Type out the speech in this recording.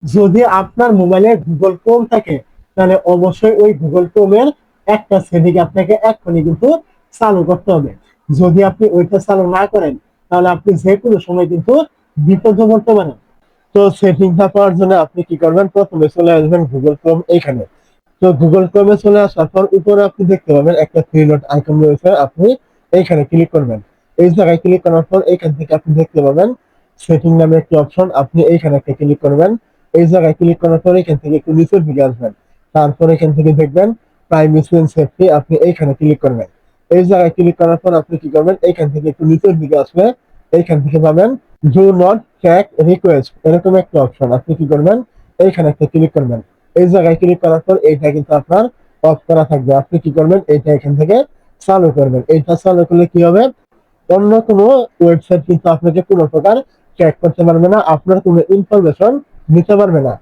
যদি আপনার মোবাইলে গুগল ক্রোম থাকে তাহলে অবশ্যই ওই গুগল ক্রোমের একটা সেটিং আপনাকে এক্ষুনি কিন্তু চালু করতে হবে। যদি আপনি ওইটা চালু না করেন তাহলে আপনি যে কোনো সময় কিন্তু বিপদে পড়তে পারেন। তো সেটিংটা পাওয়ার জন্য আপনি কি করবেন, প্রথমে চলে আসবেন গুগল ক্রোম এইখানে। তো গুগল ক্রোমে চলে আসার পর উপরে আপনি দেখতে পাবেন একটা থ্রি ডট আইকন রয়েছে, আপনি এইখানে ক্লিক করবেন। এই জায়গায় ক্লিক করার পর এইখান থেকে আপনি দেখতে পাবেন সেটিং নামে একটি অপশন, আপনি এইখানে একটা ক্লিক করবেন। এই জায়গায় ক্লিক করার পর এখান থেকে একটু নিচের দিকে আসবেন। তারপর এখান থেকে দেখবেন প্রাইভেসি এন্ড সেফটি, আপনি এইখানে ক্লিক করবেন। এই জায়গায় ক্লিক করার পর আপনি কি করবেন, এইখান থেকে একটু নিচের দিকে আসবে। এইখান থেকে পাবেন ডু নট ট্র্যাক রিকোয়েস্ট, এরকম একটা অপশন, আপনি কি করবেন এইখানে একটা ক্লিক করবেন। এই জায়গায় ক্লিক করার পর এইটা কিন্তু আপনার অফ করা থাকবে, আপনি কি করবেন এইটা এখান থেকে চালু করবেন। এইটা চালু করলে কি হবে, অন্য কোনো ওয়েবসাইট কিন্তু আপনাকে কোনো প্রকার ট্র্যাক করতে পারবে না, আপনার কোনো ইনফরমেশন নিতে পারবে না।